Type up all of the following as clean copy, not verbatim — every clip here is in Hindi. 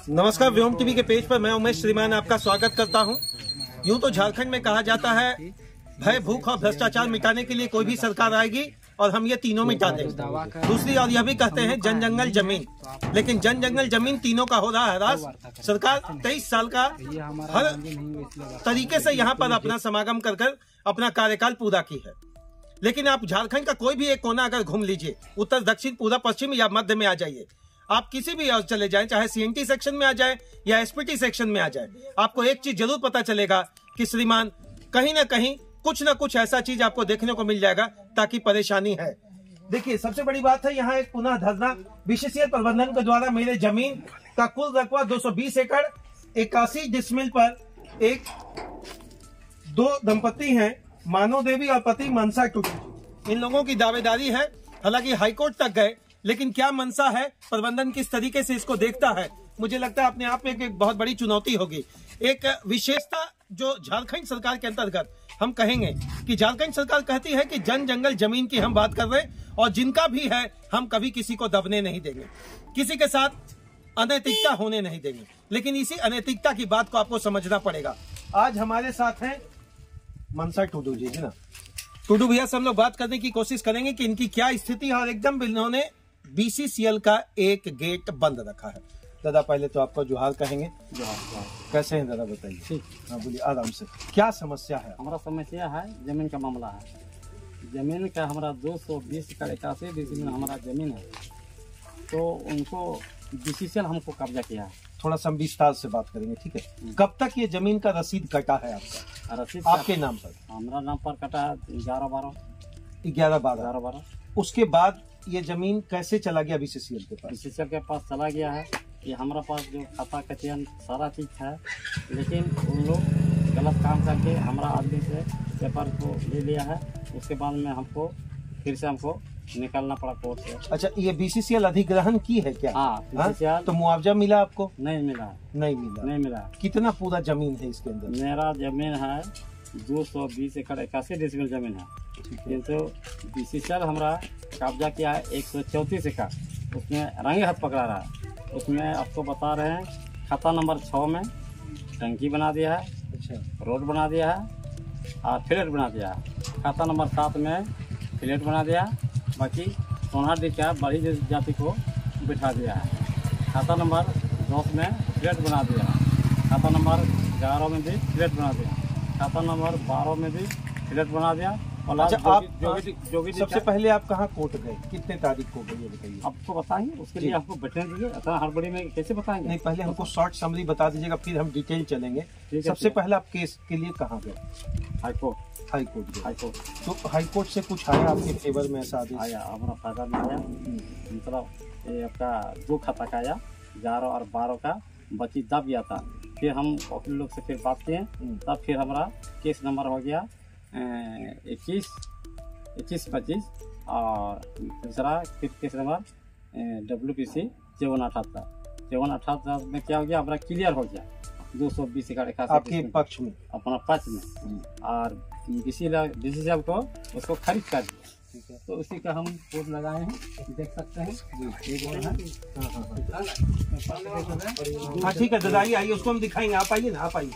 नमस्कार, व्योम टीवी के पेज पर मैं उमेश श्रीमान आपका स्वागत करता हूं। यूं तो झारखंड में कहा जाता है भय, भूख और भ्रष्टाचार मिटाने के लिए कोई भी सरकार आएगी और हम ये तीनों मिटा देंगे। दूसरी और यह भी कहते हैं जन जंगल जमीन, लेकिन जन जंगल जमीन तीनों का हो रहा है हरास। सरकार 23 साल का हर तरीके से यहाँ पर अपना समागम कर अपना कार्यकाल पूरा की है, लेकिन आप झारखंड का कोई भी एक कोना अगर घूम लीजिए, उत्तर, दक्षिण, पूर्व, पश्चिम या मध्य में आ जाइए, आप किसी भी और चले जाएं, चाहे सीएनटी सेक्शन में आ जाए या एसपीटी सेक्शन में आ जाए, आपको एक चीज जरूर पता चलेगा कि श्रीमान कहीं ना कहीं कुछ ना कुछ ऐसा चीज आपको देखने को मिल जाएगा ताकि परेशानी है। देखिए, सबसे बड़ी बात है यहाँ एक पुनः धरना बीसीसीएल प्रबंधन के द्वारा मेरे जमीन का कुल रकबा 220 एकड़ 81 डिसमिल पर एक दो दंपति हैं, मानव देवी और पति मनसा टुडू, इन लोगों की दावेदारी है। हालांकि हाईकोर्ट तक गए, लेकिन क्या मनसा है, प्रबंधन किस तरीके से इसको देखता है, मुझे लगता है अपने आप में एक बहुत बड़ी चुनौती होगी। एक विशेषता जो झारखंड सरकार के अंतर्गत हम कहेंगे कि झारखंड सरकार कहती है कि जन जंगल जमीन की हम बात कर रहे हैं और जिनका भी है हम कभी किसी को दबने नहीं देंगे, किसी के साथ अनैतिकता होने नहीं देंगे। लेकिन इसी अनैतिकता की बात को आपको समझना पड़ेगा। आज हमारे साथ हैं मनसा टुडू जी, है ना। टुडू भैया से हम लोग बात करने की कोशिश करेंगे कि इनकी क्या स्थिति है और एकदम इन्होंने बीसीसीएल का एक गेट बंद रखा है। दादा, पहले तो आपका जोहार कहेंगे। जोहार। कैसे हैं दादा, बताइए। ठीक, हाँ बोलिए आराम से। क्या समस्या है? हमारा समस्या है जमीन का मामला है। जमीन का हमारा 220 एकड़ 81 डिसमिल हमारा जमीन है, तो उनको बीसीसीएल हमको कब्जा किया है। थोड़ा सा विस्तार से बात करेंगे, ठीक है। कब तक ये जमीन का रसीद कटा है आपका? रसीद आपके नाम पर? हमारा नाम पर कटा है 11/12। उसके बाद ये जमीन कैसे चला गया बीसीसीएल के पास? बीसीसीएल के पास चला गया है कि हमारा पास जो खाता कथियन सारा चीज है, लेकिन उन लोग गलत काम करके हमारा आदमी से पेपर को ले लिया है। उसके बाद में हमको फिर से निकलना पड़ा कोर्ट से। अच्छा, ये बीसीसीएल अधिग्रहण की है क्या? हाँ, बीसीसीएल। तो मुआवजा मिला आपको? नहीं मिला। नहीं मिला। कितना पूरा जमीन है इसके अंदर? मेरा जमीन है 220 एकड़ 81 डिसमिल जमीन है, किंतु बीसीसीएल हमारा कब्जा किया है 134 एकड़। उसमें रंगे हाथ पकड़ा रहा है। उसमें आपको बता रहे हैं खाता नंबर 6 में टंकी बना दिया है। अच्छा। रोड बना दिया है और फ्लैट बना दिया है। खाता नंबर 7 में फ्लैट बना दिया, बाकी सोनाडी का बड़ी जाति को बिठा दिया है। खाता नंबर 10 में फ्लैट बना दिया है। खाता नंबर 11 में भी फ्लैट बना दिया। खाता नंबर 12 में भी फ्लैट बना दिया। और अच्छा, आप सबसे पहले आप कहाँ कोर्ट गए, कितने तारीख को गए, बताइए। आपको बताएंगे, उसके लिए आपको बैठने दीजिए। इतना हड़बड़ी में कैसे बताएंगे? नहीं, पहले हमको शॉर्ट समरी बता दीजिएगा, फिर हम डिटेल चलेंगे। सबसे पहले आप केस के लिए कहाँ गए? हाईकोर्ट। तो हाईकोर्ट से कुछ आया आपके फेवर में? ऐसा आया, हमारा फायदा में आया। मतलब ये आपका 2 खाता का आया, 11 और 12 का बची दब गया था। फिर हम वकील लोग से फिर बात किए, तब फिर हमारा केस नंबर हो गया 21-25 और दूसरा फिर केस नंबर WPC 5478 में क्या हो गया, हमारा क्लियर हो गया 220 एकड़ 81 आपके पक्ष में, अपना पक्ष में। और बीसीसीएल को उसको खारिज कर दिया। तो उसी का हम कोड लगाए हैं, देख सकते हैं। हाँ ठीक है दादा, आइए उसको हम दिखाएंगे। आप आइए ना, आप आइए,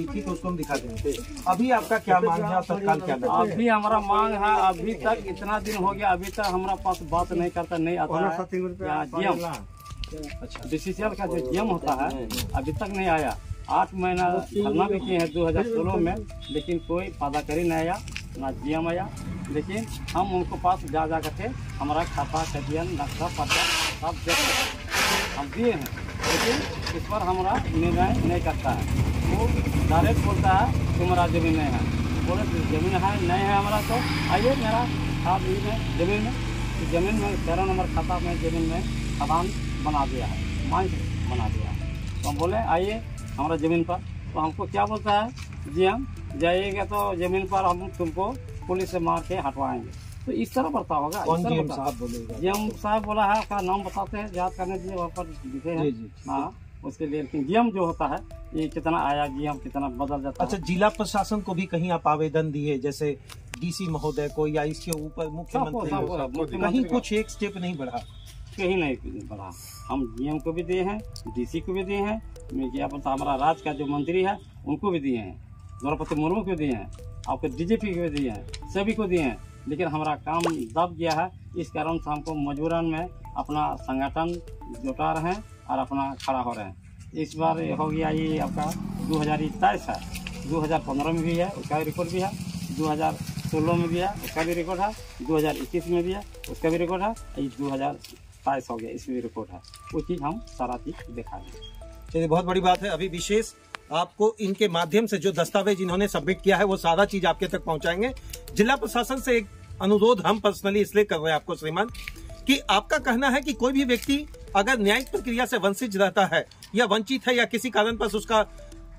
ठीक है, उसको हम दिखा देंगे। अभी आपका क्या मांग है? तत्काल क्या? अभी हमारा मांग है, अभी तक इतना दिन हो गया, अभी तक हमारा पास बात नहीं करता, नहीं आता है। अच्छा, बीसीसीएल का जो जीएम होता है अभी तक नहीं आया। 8 महीना धरना भी किए हैं 2016 में, लेकिन कोई पदाधिकारी नहीं आया, ना जीएम आया। लेकिन हम उनको पास जा करके हमारा खाता कथियन नक्शा पता सब हम दिए हैं, लेकिन इस पर हमारा निर्णय नहीं करता है। वो डायरेक्ट बोलता है तुम्हारा जमीन नहीं है। बोले जमीन है नहीं है हमारा, तो आइए मेरा खाद में जमीन में 13 नंबर खाता में जमीन में खदान बना दिया है, माइंस बना दिया है। तो हम बोले आइए हमारा ज़मीन पर, तो हमको क्या बोलता है जीएम, जाइएगा तो ज़मीन पर हम तुमको पुलिस से मार के हटवाएंगे। तो इस तरह बढ़ता होगा। जीएम साहब बोलेगा? जीएम साहब बोला है, उसका नाम बताते हैं, याद करने दीजिए, वहाँ पर लिखे हैं। हाँ, उसके लिए। लेकिन जीएम जो होता है ये कितना आया, जीएम कितना बदल जाता है। अच्छा, जिला प्रशासन को भी कहीं आप आवेदन दिए, जैसे डीसी महोदय को या इसके ऊपर मुख्यमंत्री, कहीं कुछ एक स्टेप नहीं बढ़ा? कहीं नहीं बढ़ा। हम जीएम को भी दिए हैं, डीसी को भी दिए हैं, क्या पता हमारा राज्य का जो मंत्री है उनको भी दिए हैं, द्रौपदी मुर्मू को दिए हैं, आपको डीजीपी को भी दिए हैं, सभी को दिए हैं, लेकिन हमारा काम दब गया है। इस कारण से हमको मजबूरन में अपना संगठन जुटा रहे हैं और अपना खड़ा हो रहे हैं। इस बार हो गया ये आपका 2023 है, 2015 में भी है, उसका भी रिकॉर्ड भी है, 2016 में भी है, उसका भी रिकॉर्ड है, 2021 में भी है, उसका भी रिकॉर्ड है, 2023 हो गया, इसमें भी रिकॉर्ड है। वो चीज़ हम सारा चीज़ दिखा दें। चलिए, बहुत बड़ी बात है। अभी विशेष आपको इनके माध्यम से जो दस्तावेज इन्होंने सबमिट किया है वो सारा चीज आपके तक पहुंचाएंगे। जिला प्रशासन से एक अनुरोध हम पर्सनली इसलिए कर रहे हैं आपको श्रीमान, कि आपका कहना है कि कोई भी व्यक्ति अगर न्यायिक प्रक्रिया से वंचित रहता है या वंचित है या किसी कारण पर उसका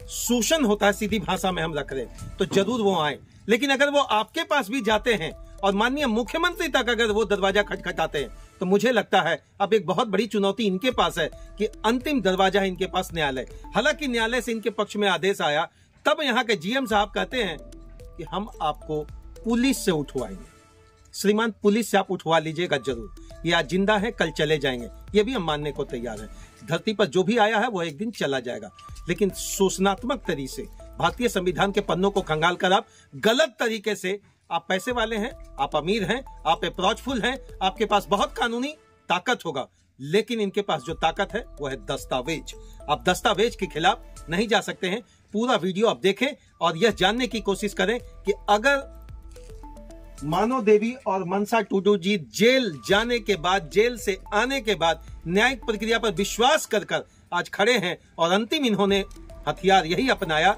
शोषण होता है, सीधी भाषा में हम रख रहे हैं, तो जरूर वो आए। लेकिन अगर वो आपके पास भी जाते हैं और माननीय मुख्यमंत्री तक अगर वो दरवाजा खटखटाते हैं, तो मुझे लगता है अब एक बहुत बड़ी चुनौती इनके पास है कि अंतिम दरवाजा है इनके पास न्यायालय। हालांकि न्यायालय से इनके पक्ष में आदेश आया, तब यहाँ के जीएम साहब कहते हैं कि हम आपको पुलिस से उठवाएंगे। श्रीमान, पुलिस से आप उठवा लीजिएगा जरूर, ये आज जिंदा है, कल चले जाएंगे, ये भी हम मानने को तैयार है। धरती पर जो भी आया है वो एक दिन चला जाएगा, लेकिन शोषणात्मक तरीके से भारतीय संविधान के पन्नों को खंगाल कर आप गलत तरीके से, आप पैसे वाले हैं, आप अमीर हैं, आप अप्रोचफुल हैं, आपके पास बहुत कानूनी ताकत होगा, लेकिन इनके पास जो ताकत है वो है दस्तावेज। आप दस्तावेज के खिलाफ नहीं जा सकते हैं। पूरा वीडियो आप देखें और यह जानने की कोशिश करें कि अगर मानव देवी और मनसा टुडू जी जेल जाने के बाद, जेल से आने के बाद न्यायिक प्रक्रिया पर विश्वास कर आज खड़े हैं और अंतिम इन्होंने हथियार यही अपनाया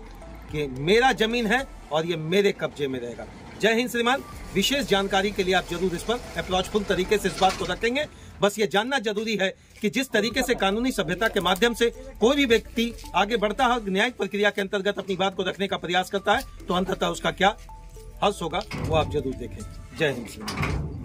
कि मेरा जमीन है और ये मेरे कब्जे में रहेगा। जय हिंद श्रीमान। विशेष जानकारी के लिए आप जरूर इस पर अप्रोचफुल तरीके से इस बात को रखेंगे। बस ये जानना जरूरी है कि जिस तरीके से कानूनी सभ्यता के माध्यम से कोई भी व्यक्ति आगे बढ़ता है, न्यायिक प्रक्रिया के अंतर्गत अपनी बात को रखने का प्रयास करता है, तो अंततः उसका क्या हर्ष होगा वो आप जरूर देखें। जय हिंद।